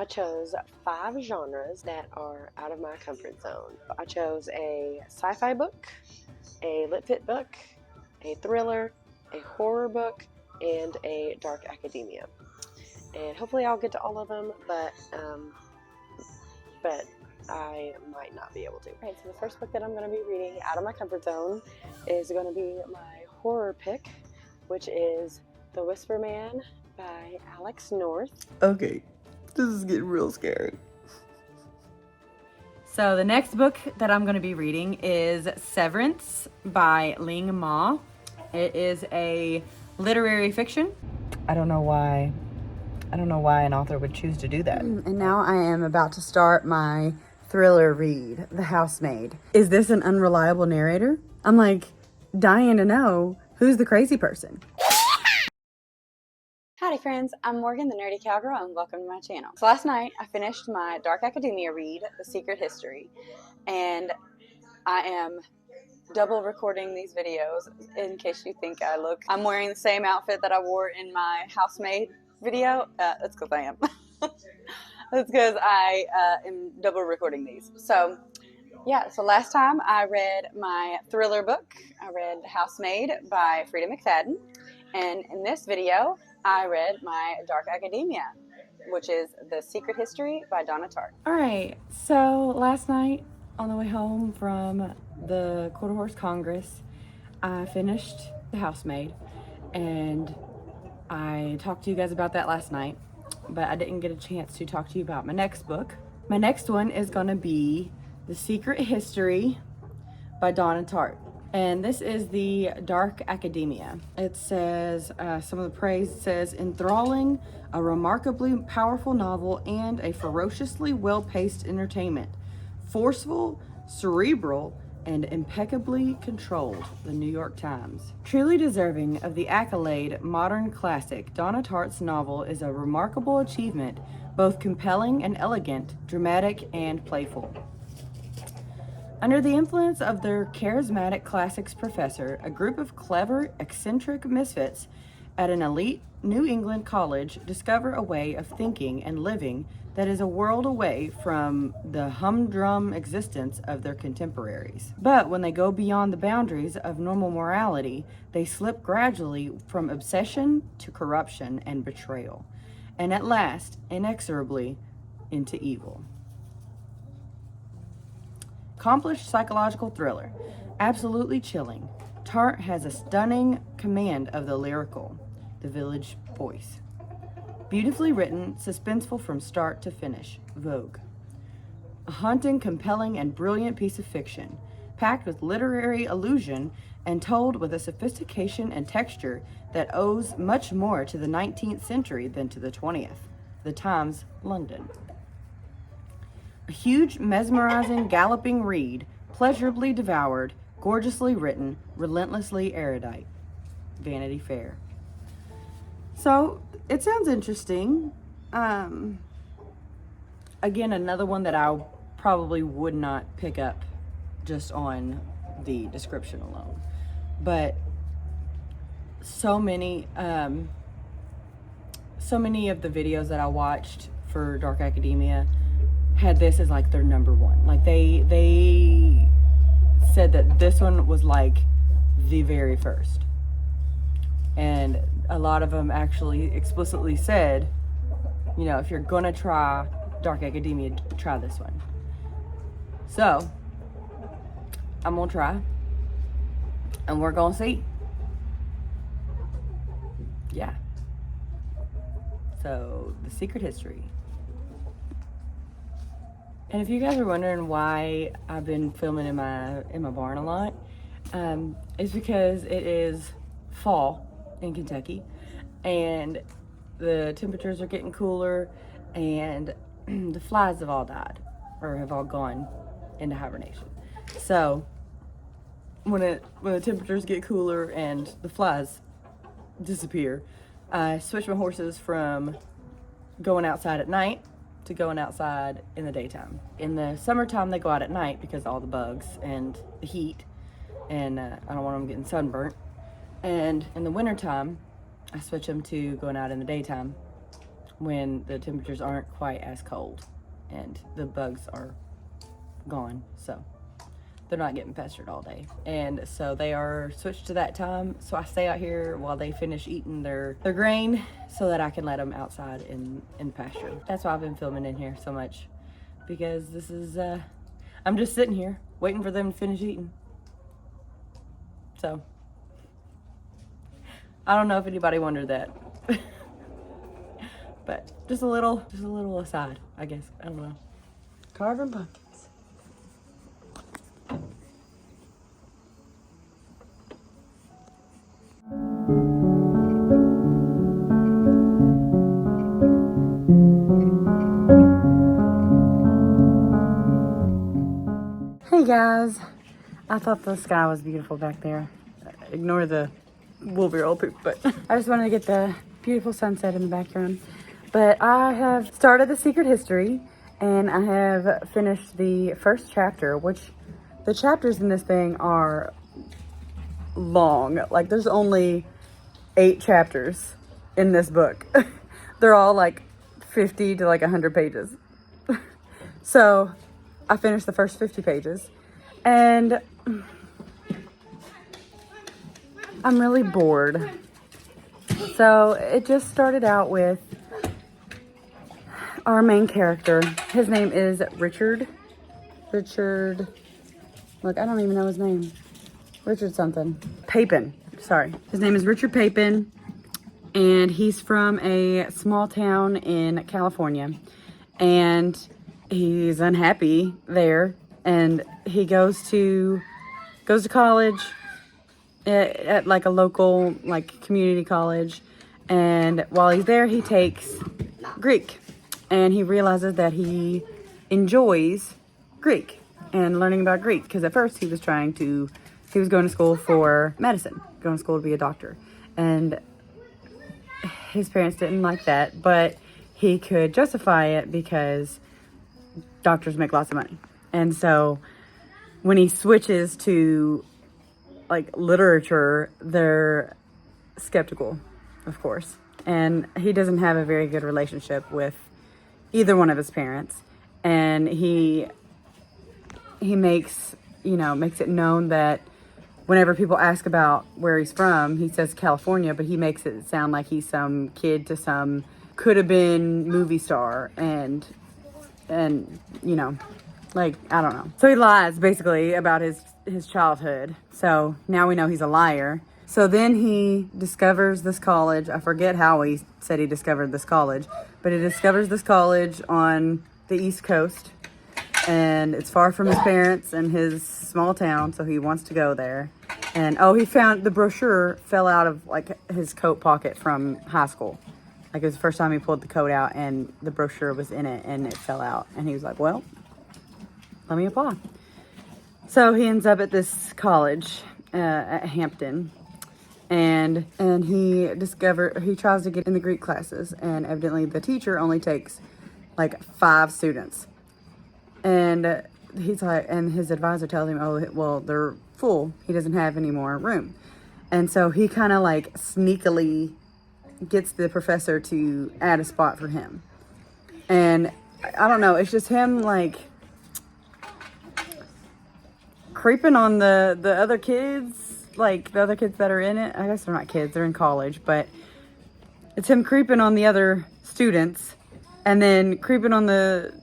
I chose 5 genres that are out of my comfort zone. I chose a sci-fi book, a lit fit book, a thriller, a horror book, and a dark academia. And hopefully I'll get to all of them, but I might not be able to. All right, so the first book that I'm going to be reading out of my comfort zone is going to be my horror pick, which is The Whisper Man by Alex North. Okay, this is getting real scary. So the next book that I'm going to be reading is Severance by Ling Ma. It is a literary fiction. I don't know why an author would choose to do that. And now I am about to start my thriller read, The Housemaid. Is this an unreliable narrator? I'm like dying to know who's the crazy person. Howdy friends, I'm Morgan, the Nerdy Cowgirl, and welcome to my channel. So last night I finished my dark academia read, The Secret History, and I am double recording these videos in case you think I'm wearing the same outfit that I wore in my housemaid video. That's because I am. That's because I am double recording these. So yeah, so last time I read my thriller book. I read Housemaid by Frida McFadden, and in this video I read my dark academia, which is The Secret History by Donna Tartt. All right, so last night on the way home from the Quarter Horse Congress, I finished The Housemaid, and I talked to you guys about that last night, but I didn't get a chance to talk to you about my next book. My next one is going to be The Secret History by Donna Tartt. And this is the Dark Academia. It says, some of the praise says, enthralling, a remarkably powerful novel, and a ferociously well-paced entertainment. Forceful, cerebral, and impeccably controlled, the New York Times. Truly deserving of the accolade modern classic, Donna Tartt's novel is a remarkable achievement, both compelling and elegant, dramatic and playful. Under the influence of their charismatic classics professor, a group of clever, eccentric misfits at an elite New England college discover a way of thinking and living that is a world away from the humdrum existence of their contemporaries. But when they go beyond the boundaries of normal morality, they slip gradually from obsession to corruption and betrayal, and at last, inexorably, into evil. Accomplished psychological thriller, absolutely chilling. Tartt has a stunning command of the lyrical, the village voice. Beautifully written, suspenseful from start to finish. Vogue. A haunting, compelling, and brilliant piece of fiction, packed with literary allusion and told with a sophistication and texture that owes much more to the 19th century than to the 20th. The Times, London. A huge, mesmerizing, galloping read, pleasurably devoured, gorgeously written, relentlessly erudite. Vanity Fair. So, it sounds interesting. Again, another one that I probably would not pick up just on the description alone. But so many of the videos that I watched for Dark Academia had this as like their number one. Like they said that this one was like the very first. And a lot of them actually explicitly said, you know, if you're gonna try Dark Academia, try this one. So, I'm gonna try, and we're gonna see. Yeah. So, The Secret History. And if you guys are wondering why I've been filming in my barn a lot, it's because it is fall in Kentucky, and the temperatures are getting cooler, and the flies have all died, or have all gone into hibernation. So when the temperatures get cooler and the flies disappear, I switch my horses from going outside at night to going outside in the daytime. In the summertime, they go out at night because of all the bugs and the heat, and I don't want them getting sunburnt. And in the wintertime, I switch them to going out in the daytime when the temperatures aren't quite as cold and the bugs are gone, so they're not getting pestered all day. And so they are switched to that time, so I stay out here while they finish eating their grain so that I can let them outside in pasture. That's why I've been filming in here so much, because this is I'm just sitting here waiting for them to finish eating. So I don't know if anybody wondered that. But just a little aside, I guess. I don't know. Carving pumpkins. Hey guys, I thought the sky was beautiful back there. Ignore the wolverine poop, but I just wanted to get the beautiful sunset in the background. But I have started The Secret History, and I have finished the first chapter, which the chapters in this thing are long. Like, there's only 8 chapters in this book. They're all like 50 to like 100 pages. So I finished the first 50 pages, and I'm really bored. So it just started out with our main character. His name is Richard. Look, I don't even know his name. Richard something. Papin. Sorry. His name is Richard Papin, and he's from a small town in California, and he's unhappy there, and he goes to college at like a local like community college, and while he's there he takes Greek, and he realizes that he enjoys Greek and learning about Greek, because at first he was going to school for medicine, going to school to be a doctor, and his parents didn't like that, but he could justify it because doctors make lots of money. And so when he switches to like literature, they're skeptical, of course, and he doesn't have a very good relationship with either one of his parents, and he makes it known that whenever people ask about where he's from, he says California, but he makes it sound like he's some kid to some could have been movie star, and like, I don't know. So he lies basically about his childhood. So now we know he's a liar. So then he discovers this college. I forget how he said he discovered this college, but he discovers this college on the East Coast, and it's far from his parents and his small town, so he wants to go there. And he found the brochure fell out of like his coat pocket from high school. Like, it was the first time he pulled the coat out, and the brochure was in it, and it fell out. And he was like, well, let me apply. So he ends up at this college at Hampton, and he tries to get in the Greek classes, and evidently the teacher only takes like 5 students. And he's like, and his advisor tells him, oh, well, they're full. He doesn't have any more room. And so he kind of like sneakily gets the professor to add a spot for him. And I don't know, it's just him like creeping on the other kids, like the other kids that are in it. I guess they're not kids, they're in college, but it's him creeping on the other students and then creeping on the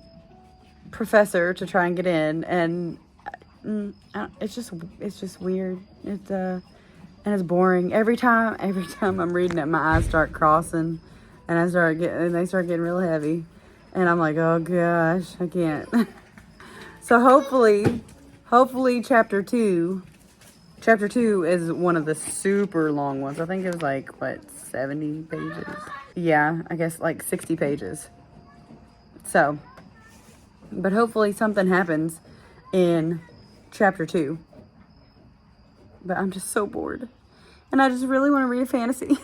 professor to try and get in. And it's just weird. And it's boring. Every time I'm reading it, my eyes start crossing, and they start getting real heavy, and I'm like, oh gosh, I can't. So hopefully chapter 2 is one of the super long ones. I think it was like 70 pages. Yeah, I guess like 60 pages. So, but hopefully something happens in chapter 2. But I'm just so bored, and I just really want to read a fantasy.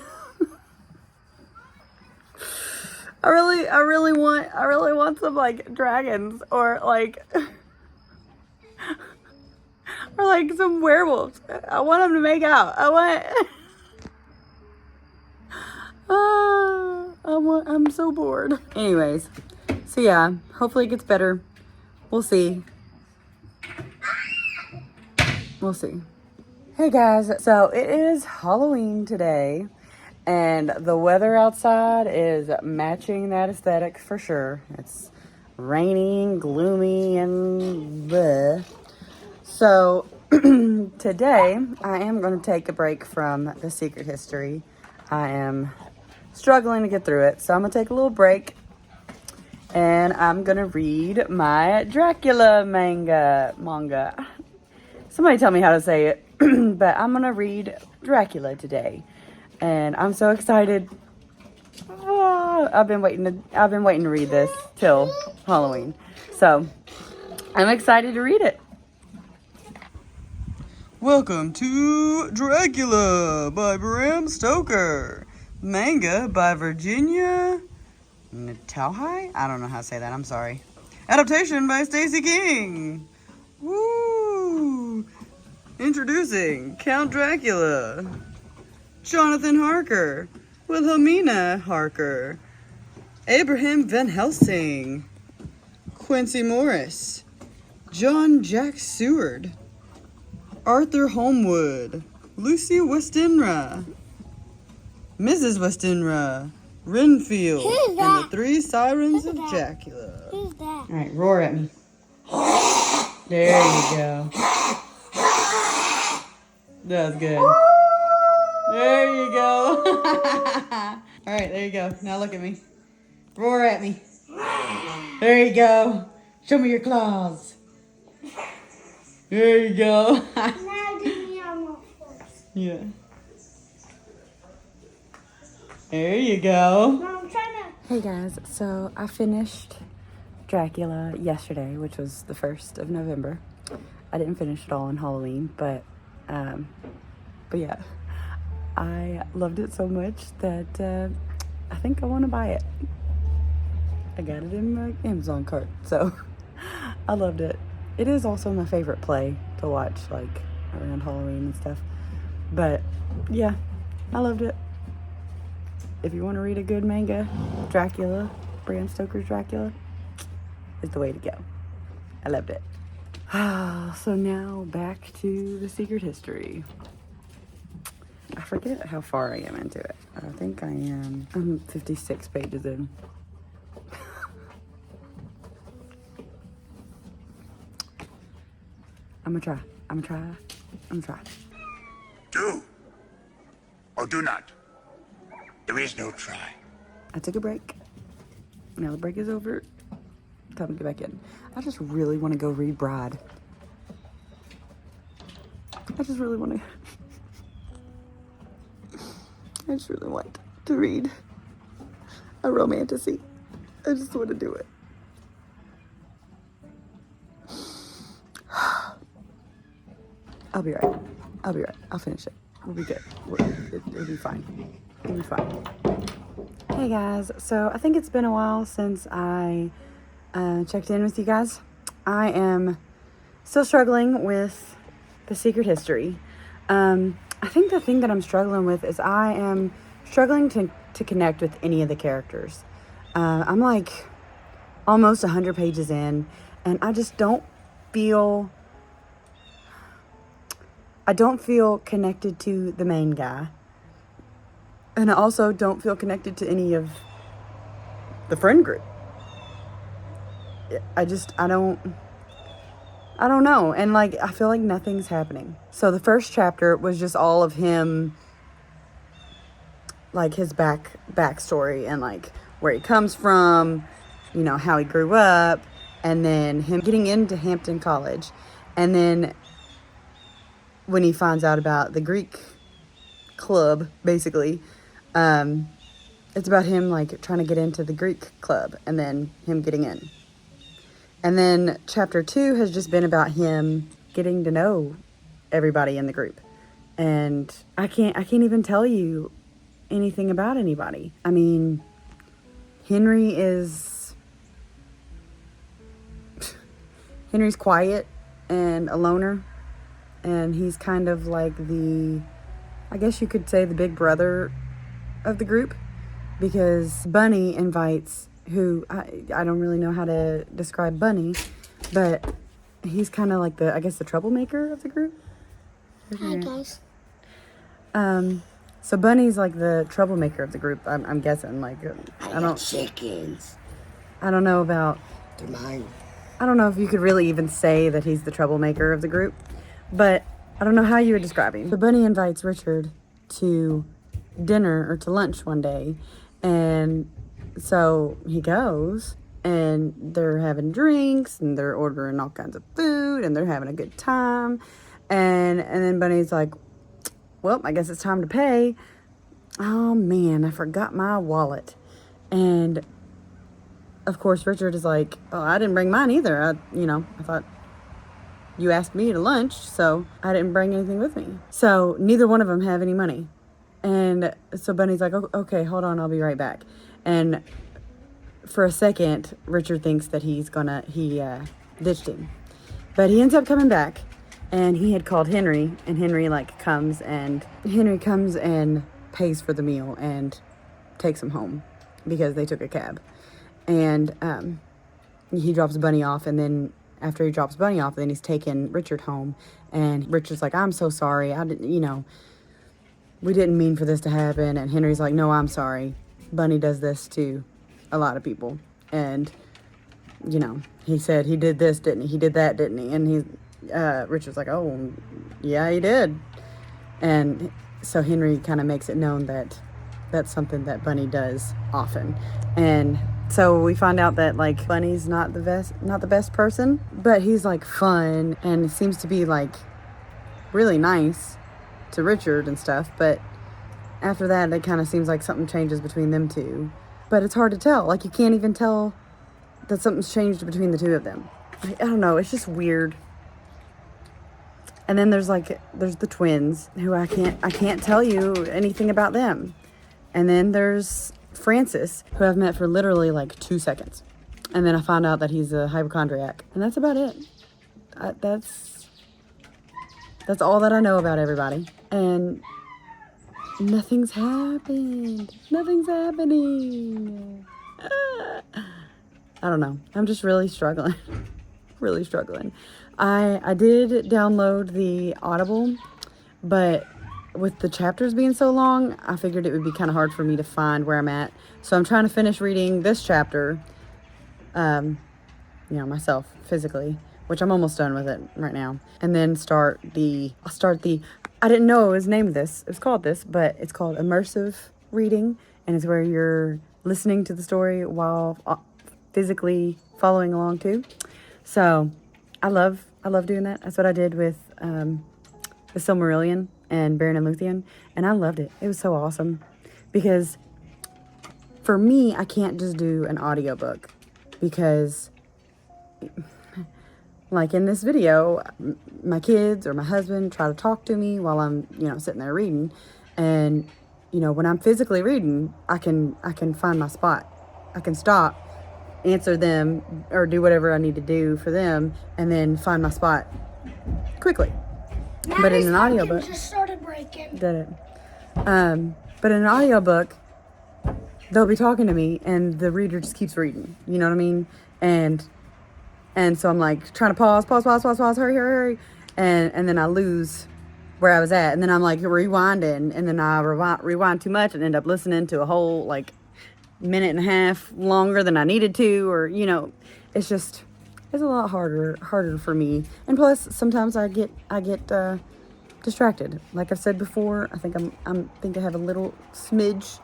I really want some like dragons or like some werewolves. I want them to make out. I'm I'm so bored. Anyways, so yeah, hopefully it gets better. We'll see. We'll see. Hey guys, so it is Halloween today, and the weather outside is matching that aesthetic for sure. It's raining, gloomy, and bleh. So today I am going to take a break from the secret history. I am struggling to get through it, so I'm going to take a little break, and I'm going to read my Dracula manga. Somebody tell me how to say it, but I'm going to read Dracula today, and I'm so excited. I've been waiting to read this till Halloween, so I'm excited to read it. Welcome to Dracula by Bram Stoker. Manga by Virginia Natauhai? I don't know how to say that, I'm sorry. Adaptation by Stacey King. Woo! Introducing Count Dracula. Jonathan Harker. Wilhelmina Harker. Abraham Van Helsing. Quincy Morris. John Jack Seward. Arthur Holmwood. Lucy Westenra. Mrs. Westenra. Renfield. Who's And that? the Three Sirens Who's of that? Dracula. Who's that? All right, roar at me. There you go. That was good. There you go. All right, there you go. Now look at me. Roar at me. There you go. Show me your claws. There you go. Now give me your first. Yeah. There you go. No, I'm trying to. Hey guys, so I finished Dracula yesterday, which was the 1st of November. I didn't finish it all on Halloween, but yeah, I loved it so much that I think I want to buy it. I got it in my Amazon cart, so I loved it. It is also my favorite play to watch, like around Halloween and stuff. But yeah, I loved it. If you want to read a good manga, Dracula, Bram Stoker's Dracula, is the way to go. I loved it. So now back to the secret history. I forget how far I am into it. I think I'm 56 pages in. I'm gonna try. Do or do not. There is no try. I took a break. Now the break is over. Time to get back in. I just really want to go read Bride. I just really want to read a romantasy. I just want to do it. I'll be right. I'll finish it. We'll be good. It'll be fine. It'll be fine. Hey guys, so I think it's been a while since I checked in with you guys. I am still struggling with the secret history. I think the thing that I'm struggling with is I am struggling to connect with any of the characters. I'm like almost 100 pages in, and I just don't feel connected to the main guy. And I also don't feel connected to any of the friend group. I don't know. And like, I feel like nothing's happening. So the first chapter was just all of him, like his backstory and like where he comes from, you know, how he grew up, and then him getting into Hampton College. And then when he finds out about the Greek club, basically, it's about him like trying to get into the Greek club and then him getting in. And then chapter 2 has just been about him getting to know everybody in the group. And I can't even tell you anything about anybody. I mean, Henry's quiet and a loner, and he's kind of like I guess you could say the big brother of the group. because Bunny invites, who I don't really know how to describe Bunny, but he's kind of like the troublemaker of the group. Hi, guys. So Bunny's like the troublemaker of the group. I'm guessing. Like, I got chickens. I don't know about. They're mine. I don't know if you could really even say that he's the troublemaker of the group, but I don't know how you would describe him. So Bunny invites Richard to dinner or to lunch one day, and so he goes, and they're having drinks, and they're ordering all kinds of food, and they're having a good time, and then Bunny's like, well, I guess it's time to pay. Oh man, I forgot my wallet. And of course Richard is like, oh, I didn't bring mine either. I thought you asked me to lunch, so I didn't bring anything with me. So neither one of them have any money. And so Bunny's like, oh, okay, hold on, I'll be right back. And for a second, Richard thinks that he ditched him. But he ends up coming back, and he had called Henry, and Henry comes and pays for the meal and takes him home because they took a cab. And he drops Bunny off, and then after he drops Bunny off, then he's taking Richard home, and Richard's like, I'm so sorry. We didn't mean for this to happen. And Henry's like, no, I'm sorry. Bunny does this to a lot of people. And, he said he did this, didn't he? He did that, didn't he? And Richard's like, oh, yeah, he did. And so Henry kind of makes it known that that's something that Bunny does often. And so we find out that Bunny's not the best person, but he's fun and seems to be really nice to Richard and stuff. But after that, it kind of seems like something changes between them two. But it's hard to tell. You can't even tell that something's changed between the two of them. I don't know. It's just weird. And then there's the twins, who I can't tell you anything about them. And then there's Francis, who I've met for literally 2 seconds. And then I found out that he's a hypochondriac. And that's about it. That's all that I know about everybody. And nothing's happened. Nothing's happening. I don't know. I'm just really struggling. Really struggling. I did download the Audible, but with the chapters being so long, I figured it would be kind of hard for me to find where I'm at. So I'm trying to finish reading this chapter, myself, physically, which I'm almost done with it right now. And then I didn't know it was named this. It was called this, but it's called immersive reading. And it's where you're listening to the story while physically following along too. So I love doing that. That's what I did with the Silmarillion and Baron and Luthien, and I loved it. It was so awesome because for me, I can't just do an audiobook because in this video, my kids or my husband try to talk to me while I'm, sitting there reading. And, when I'm physically reading, I can find my spot. I can stop, answer them, or do whatever I need to do for them, and then find my spot quickly. But in an audiobook, just started breaking. Did it? But in an audiobook, they'll be talking to me, and the reader just keeps reading. You know what I mean? And so I'm trying to pause, hurry, and then I lose where I was at, and then I'm rewinding, and then I rewind too much and end up listening to a whole minute and a half longer than I needed to, or it's a lot harder for me. And plus sometimes I get distracted. Like I've said before, I think I have a little smidge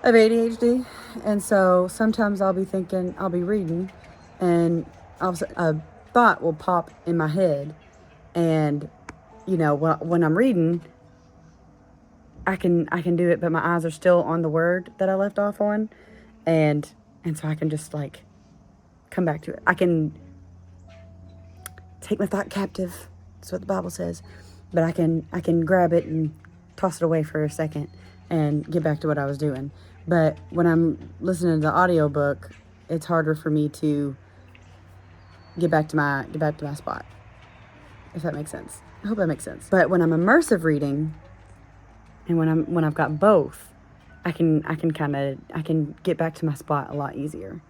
of ADHD, and so sometimes I'll be reading, and a thought will pop in my head, and when I'm reading, I can do it, but my eyes are still on the word that I left off on, and so I can just come back to it. I can take my thought captive. That's what the Bible says. But I can grab it and toss it away for a second and get back to what I was doing. But when I'm listening to the audiobook, it's harder for me to get back to my spot. If that makes sense. I hope that makes sense. But when I'm immersive reading, and when I've got both, I can get back to my spot a lot easier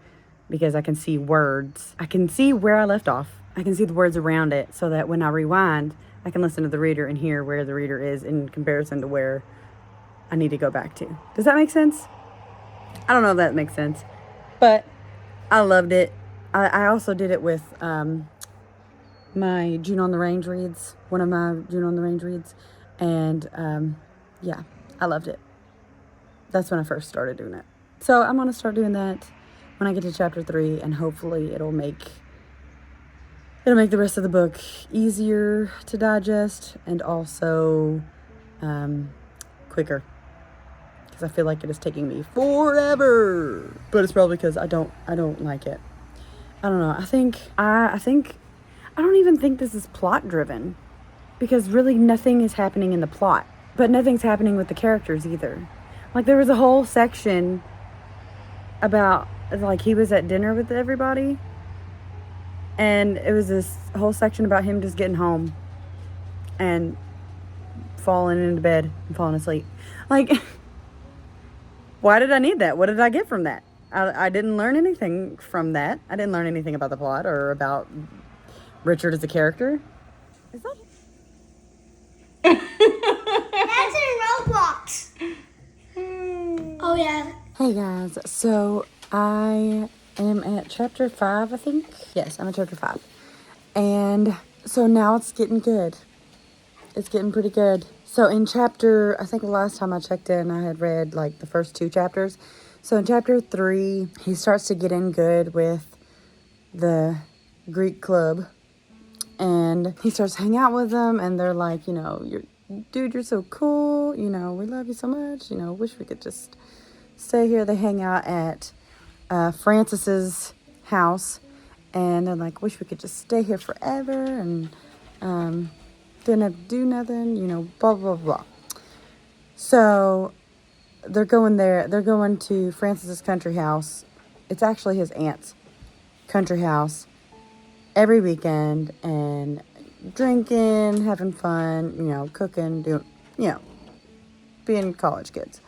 because I can see words. I can see where I left off. I can see the words around it so that when I rewind, I can listen to the reader and hear where the reader is in comparison to where I need to go back to. Does that make sense? I don't know if that makes sense, but I loved it. I also did it with my June on the Range reads, one of my June on the Range reads, and yeah, I loved it. That's when I first started doing it. So I'm going to start doing that when I get to chapter 3, and hopefully it'll make the rest of the book easier to digest and also quicker, because I feel like it is taking me forever. But it's probably because I don't like it. I don't know. I don't even think this is plot driven, because really nothing is happening in the plot, but nothing's happening with the characters either. Like, there was a whole section about, like, he was at dinner with everybody, and it was this whole section about him just getting home and falling into bed and falling asleep. Like, why did I need that? What did I get from that? I didn't learn anything from that. I didn't learn anything about the plot or about Richard as a character. Is that... That's in Roblox. Oh, yeah. Hey guys, so I am at chapter 5, I think. Yes, I'm at chapter 5. And so now it's getting good. It's getting pretty good. So in chapter, I think the last time I checked in, I had read like the first 2 chapters. So in chapter 3, he starts to get in good with the Greek club. And he starts to hang out with them, and they're like, you know, you're so cool. You know, we love you so much. You know, wish we could just stay here. They hang out at Francis's house, and they're like, wish we could just stay here forever, and didn't have to do nothing, you know, blah, blah, blah. So they're going there. They're going to Francis's country house. It's actually his aunt's country house every weekend, and drinking, having fun, you know, cooking, doing, you know, being college kids.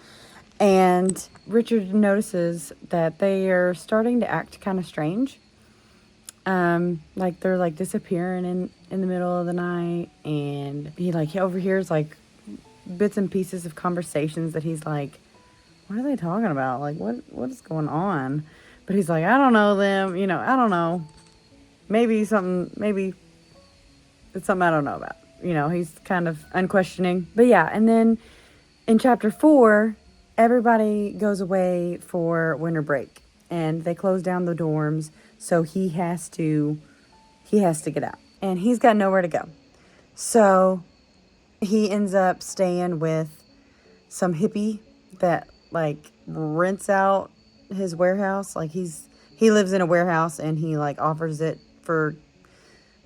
And Richard notices that they are starting to act kind of strange. Like they're like disappearing in the middle of the night, and he overhears like bits and pieces of conversations that he's like, what are they talking about? Like, what is going on? But he's like, I don't know them, you know, I don't know. Maybe it's something I don't know about. You know, he's kind of unquestioning. But yeah, and then in chapter 4, everybody goes away for winter break, and they close down the dorms, so he has to get out, and he's got nowhere to go. So he ends up staying with some hippie that like rents out his warehouse. Like he lives in a warehouse, and he like offers it for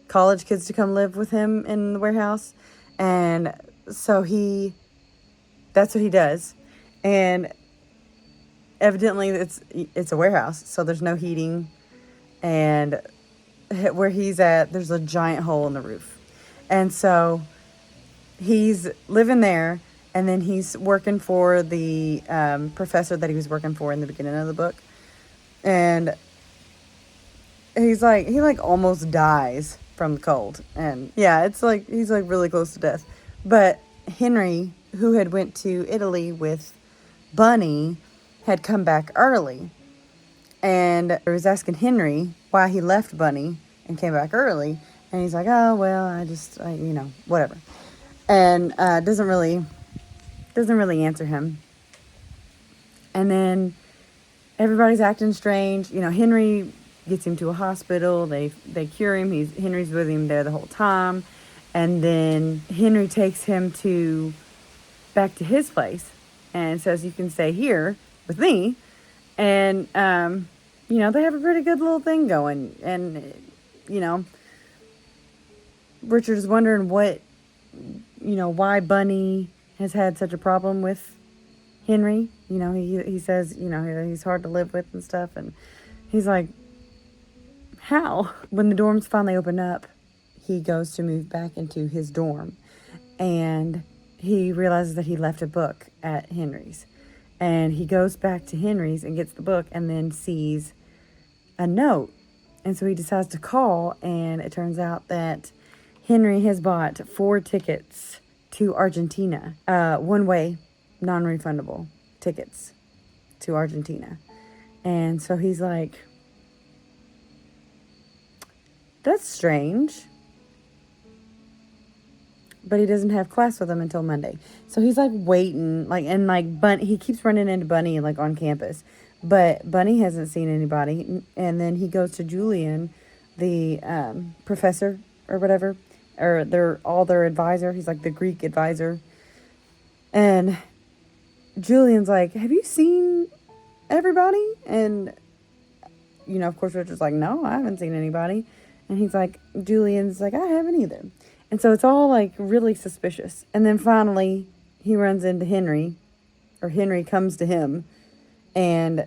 college kids to come live with him in the warehouse. And so that's what he does. And evidently it's a warehouse, so there's no heating, and where he's at, there's a giant hole in the roof. And so he's living there, and then he's working for the professor that he was working for in the beginning of the book. And he almost dies from the cold. And yeah, it's like he's like really close to death. But Henry, who had went to Italy with Bunny, had come back early. And I was asking Henry why he left Bunny and came back early. And he's like, oh, well, I you know, whatever. And doesn't really answer him. And then everybody's acting strange. You know, Henry gets him to a hospital. They cure him. Henry's with him there the whole time. And then Henry takes him back to his place and says, you can stay here with me. And, you know, they have a pretty good little thing going. And, you know, Richard is wondering why Bunny has had such a problem with Henry. You know, he says, you know, he's hard to live with and stuff. And he's like, how? When the dorms finally open up, he goes to move back into his dorm. And he realizes that he left a book at Henry's. And he goes back to Henry's and gets the book and then sees a note. And so he decides to call, and it turns out that Henry has bought 4 tickets to Argentina. One-way, non-refundable tickets to Argentina. And so he's like, that's strange. But he doesn't have class with them until Monday. So he's like waiting, like, and like he keeps running into Bunny like on campus. But Bunny hasn't seen anybody. And then he goes to Julian, the professor or whatever, or their advisor. He's like the Greek advisor. And Julian's like, have you seen everybody? And, you know, of course, Richard's like, no, I haven't seen anybody. And he's like, Julian's like, I haven't either. And so it's all like really suspicious. And then finally he runs into Henry, or Henry comes to him, and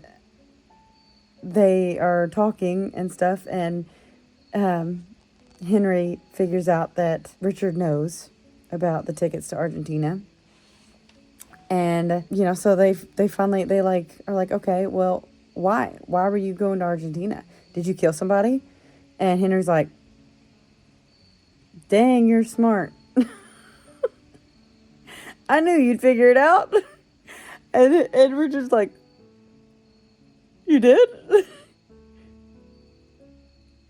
they are talking and stuff. And Henry figures out that Richard knows about the tickets to Argentina. And, you know, so they finally, they like, are like, okay, well, why? Why were you going to Argentina? Did you kill somebody? And Henry's like, dang, you're smart. I knew you'd figure it out. And Richard's like, you did?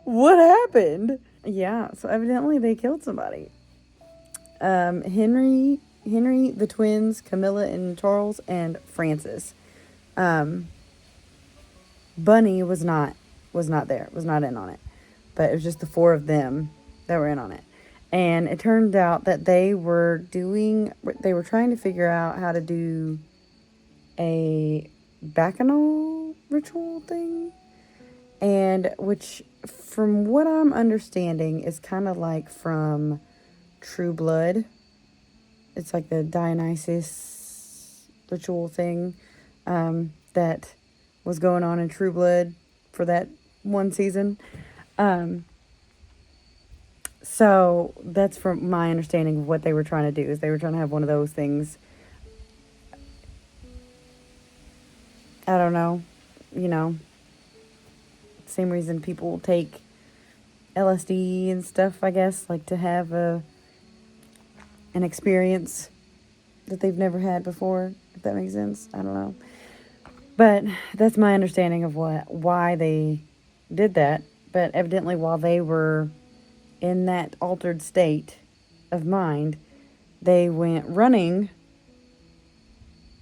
What happened? Yeah, so evidently they killed somebody. Henry, the twins, Camilla and Charles, and Francis. Bunny was not there, was not in on it. But it was just the 4 of them that were in on it. And it turned out that they were trying to figure out how to do a bacchanal ritual thing. And which, from what I'm understanding, is kind of like from True Blood. It's like the Dionysus ritual thing that was going on in True Blood for that one season. So that's from my understanding of what they were trying to do, is they were trying to have one of those things. I don't know, you know, same reason people take LSD and stuff, I guess, like to have an experience that they've never had before, if that makes sense. I don't know. But that's my understanding of why they did that. But evidently while they were in that altered state of mind, they went running.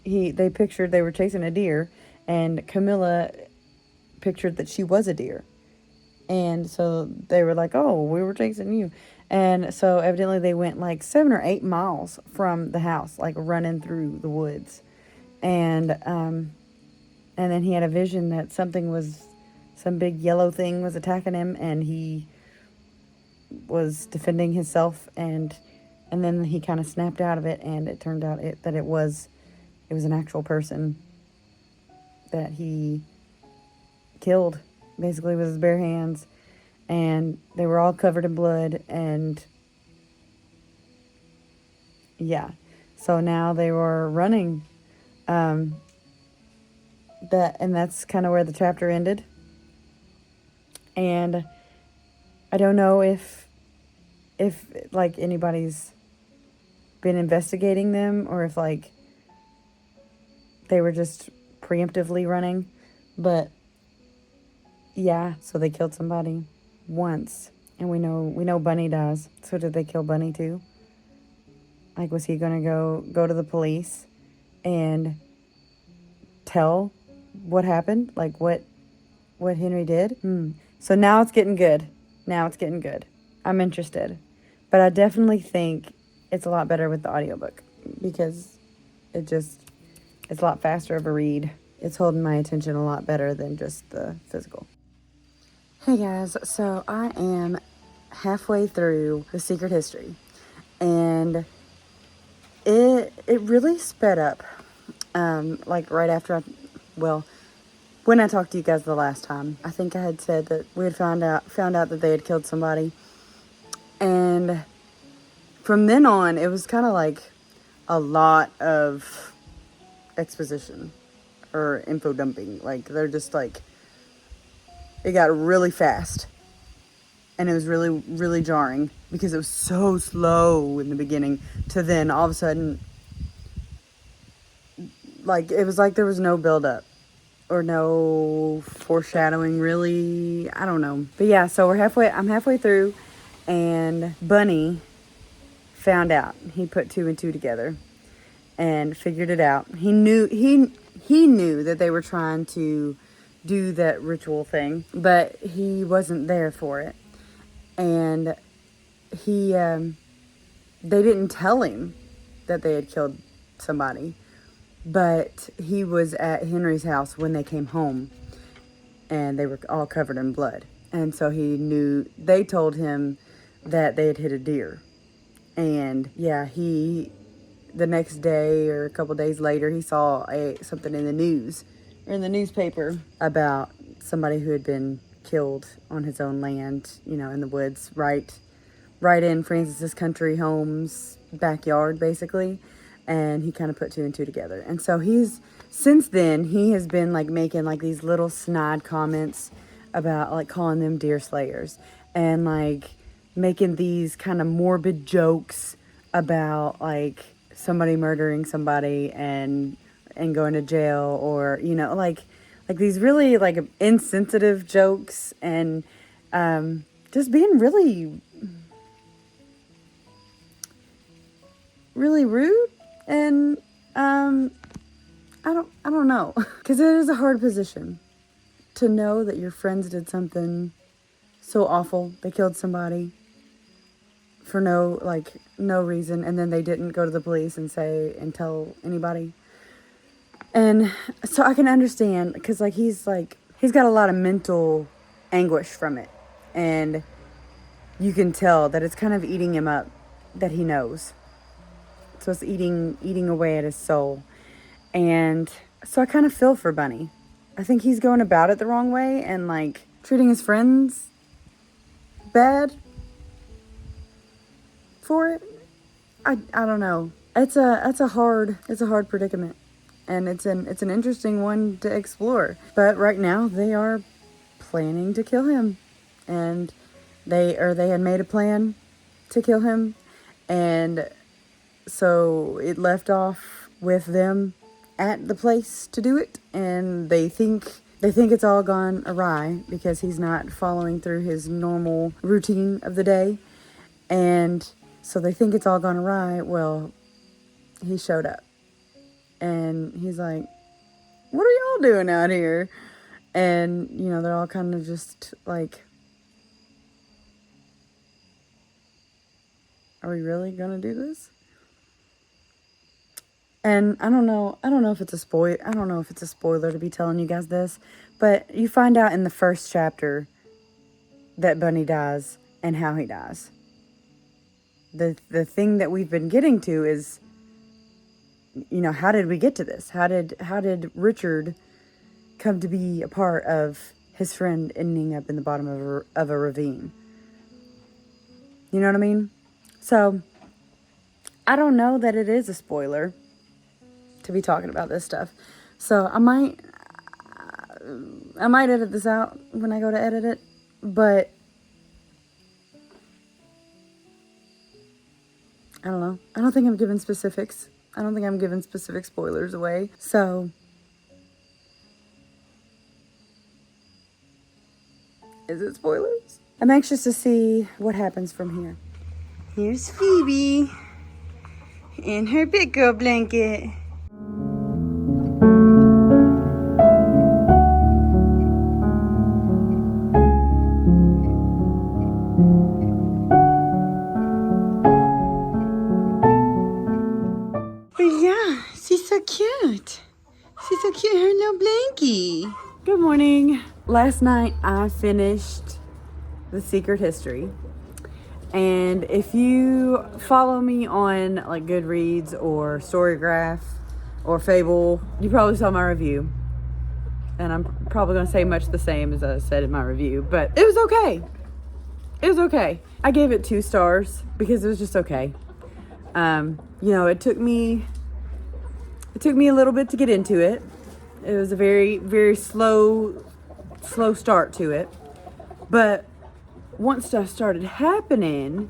They pictured they were chasing a deer, and Camilla pictured that she was a deer. And so they were like, oh, we were chasing you. And so evidently they went like 7 or 8 miles from the house, like running through the woods. And then he had a vision that some big yellow thing was attacking him, and he was defending himself, and then he kind of snapped out of it, and it turned out that it was an actual person that he killed, basically, with his bare hands. And they were all covered in blood, and yeah, so now they were running. That's kind of where the chapter ended. And I don't know if like anybody's been investigating them, or if like they were just preemptively running, but yeah, so they killed somebody once, and we know Bunny does. So did they kill Bunny too? Like, was he gonna go to the police and tell what happened, like what Henry did? So now it's getting good. I'm interested. But I definitely think it's a lot better with the audiobook, because it's a lot faster of a read. It's holding my attention a lot better than just the physical. Hey guys, so I am halfway through The Secret History, and it really sped up. Like right after when I talked to you guys the last time, I think I had said that we had found out that they had killed somebody. And from then on, it was kind of like a lot of exposition. or info dumping. Like, they're just like, it got really fast. And it was really, really jarring because it was so slow in the beginning to then all of a sudden, like, it was like there was no build up or no foreshadowing, really. I don't know. But yeah, so I'm halfway through, and Bunny found out. He put 2 and 2 together and figured it out. He knew that they were trying to do that ritual thing, but he wasn't there for it. And they didn't tell him that they had killed somebody, but he was at Henry's house when they came home, and they were all covered in blood. And so he knew, they told him that they had hit a deer. And yeah, the next day or a couple days later, he saw something in the news, or in the newspaper, about somebody who had been killed on his own land, in the woods, right in Francis's country home's backyard, basically. And he kind of put 2 and 2 together. And so since then, he has been like making like these little snide comments about like calling them deer slayers, and like making these kind of morbid jokes about like somebody murdering somebody and going to jail, or like these really like insensitive jokes, and just being really, really rude. And I don't know, because it is a hard position to know that your friends did something so awful. They killed somebody for no reason, and then they didn't go to the police and tell anybody. And so I can understand, because like he's got a lot of mental anguish from it, and you can tell that it's kind of eating him up, that he knows. So it's eating away at his soul. And so I kind of feel for Bunny. I think he's going about it the wrong way, and like treating his friends bad for it. I don't know. It's a hard predicament, and it's an interesting one to explore. But right now they are planning to kill him, and they had made a plan to kill him, and so it left off with them at the place to do it, and they think it's all gone awry because he's not following through his normal routine of the day, and so they think it's all gone awry. Well, he showed up, and he's like, "What are y'all doing out here?" And they're all kind of just like, "Are we really gonna do this?" And I don't know if it's a spoiler to be telling you guys this, but you find out in the first chapter that Bunny dies and how he dies. The thing that we've been getting to is, how did we get to this? How did Richard come to be a part of his friend ending up in the bottom of a ravine? You know what I mean? So I don't know that it is a spoiler to be talking about this stuff. So I might edit this out when I go to edit it, but I don't know. I don't think I'm giving specifics. I don't think I'm giving specific spoilers away. So is it spoilers? I'm anxious to see what happens from here. Here's Phoebe in her big girl blanket. She's so cute. She's so cute in her little blankie. Good morning. Last night I finished The Secret History. And if you follow me on like Goodreads or Storygraph or Fable, you probably saw my review. And I'm probably going to say much the same as I said in my review. But it was okay. It was okay. I gave it 2 stars because it was just okay. It took me a little bit to get into it, It was a very, very slow start to it. But once stuff started happening,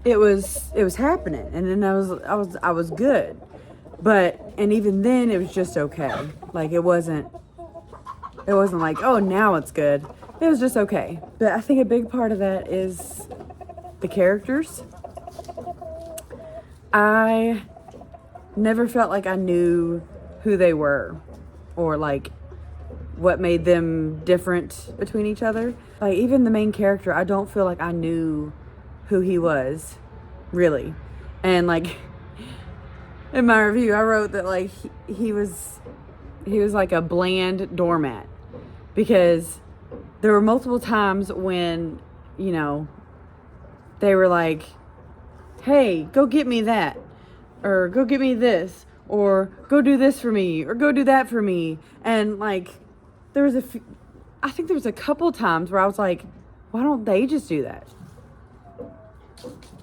it was happening, and then I was good. But and even then it was just okay. Like it wasn't like, oh, now it's good. It was just okay. But I think a big part of that is the characters. I never felt like I knew who they were or like what made them different between each other. Like even the main character, I don't feel like I knew who he was, really. And like in my review, I wrote that like he was like a bland doormat, because there were multiple times when, you know, they were like, hey, go get me that, or go get me this, or go do this for me, or go do that for me. And like I think there was a couple times where I was like, why don't they just do that?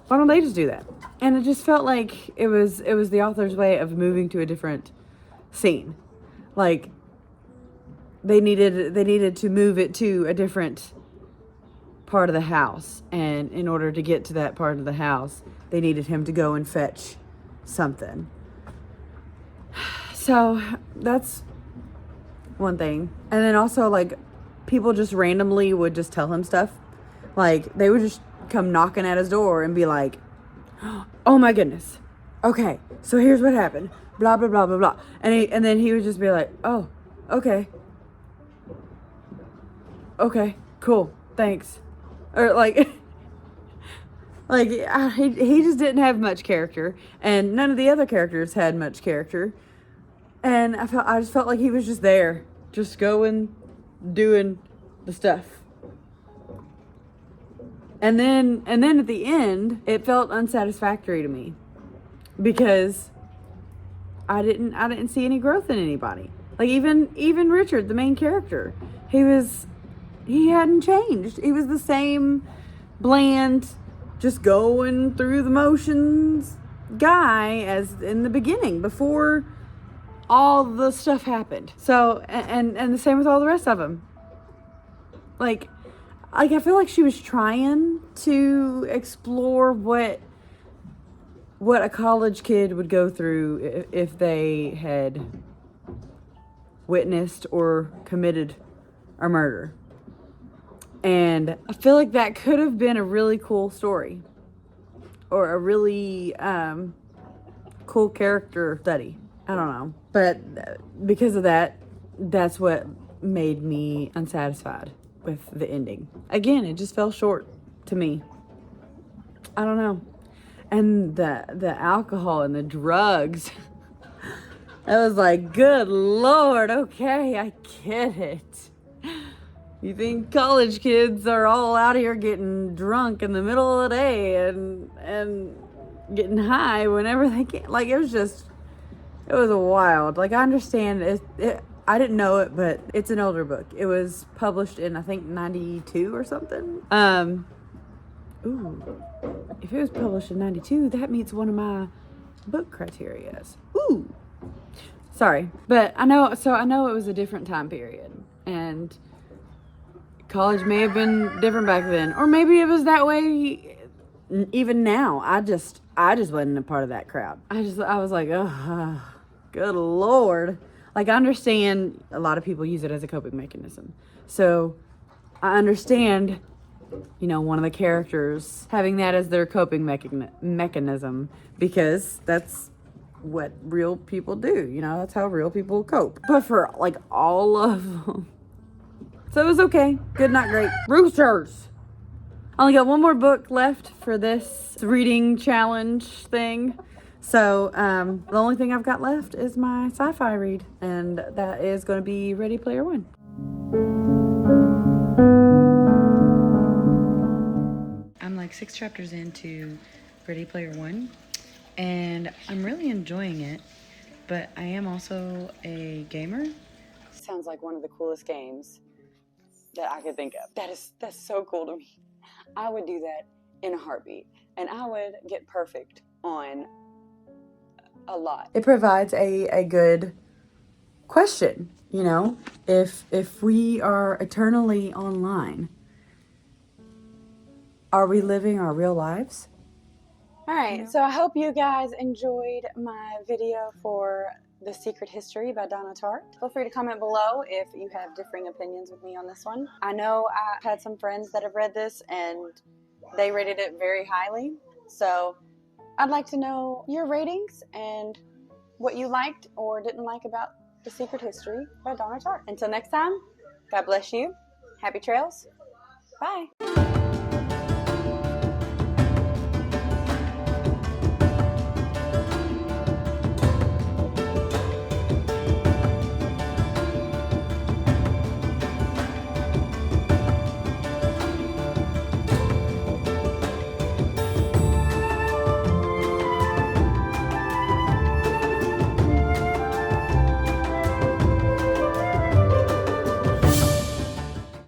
Why don't they just do that? And it just felt like it was the author's way of moving to a different scene. Like they needed to move it to a different part of the house, and in order to get to that part of the house, they needed him to go and fetch something. So that's one thing. And then also, like, people just randomly would just tell him stuff. Like, they would just come knocking at his door and be like, oh my goodness, okay, so here's what happened, blah blah blah blah blah. And then he would just be like, oh, okay, cool, thanks. Or like he just didn't have much character, and none of the other characters had much character. And I just felt like he was just there, just going, doing the stuff. And then at the end, it felt unsatisfactory to me, because I didn't see any growth in anybody. Like even Richard, the main character, he hadn't changed. He was the same bland, just going through the motions guy as in the beginning, before all the stuff happened. So, and the same with all the rest of them. Like I feel like she was trying to explore what a college kid would go through if they had witnessed or committed a murder. And I feel like that could have been a really cool story, or a really cool character study. I don't know. But because of that, that's what made me unsatisfied with the ending. Again, it just fell short to me. I don't know. And the alcohol and the drugs, I was like, good Lord, okay, I get it. You think college kids are all out here getting drunk in the middle of the day and getting high whenever they can. Like, it was wild. Like, I understand it. I didn't know it, but it's an older book. It was published in, I think, 92 or something. Ooh, if it was published in 92, that meets one of my book criterias. Ooh, sorry, but I know it was a different time period, and college may have been different back then, or maybe it was that way even now. I just wasn't a part of that crowd. I was like, oh, good Lord. Like, I understand a lot of people use it as a coping mechanism. So I understand, you know, one of the characters having that as their coping mechanism, because that's what real people do. You know, that's how real people cope. But for, like, all of them. So it was okay. Good, not great. Roosters! I only got one more book left for this reading challenge thing. So, the only thing I've got left is my sci-fi read, and that is going to be Ready Player One. I'm like 6 chapters into Ready Player One, and I'm really enjoying it, but I am also a gamer. Sounds like one of the coolest games that I could think of. That's so cool to me. I would do that in a heartbeat, and I would get perfect on a lot. It provides a good question, you know, if we are eternally online, are we living our real lives? All right, so I hope you guys enjoyed my video for The Secret History by Donna Tartt. Feel free to comment below if you have differing opinions with me on this one. I know I've had some friends that have read this and they rated it very highly, so I'd like to know your ratings and what you liked or didn't like about The Secret History by Donna Tartt. Until next time, God bless you. Happy trails. Bye.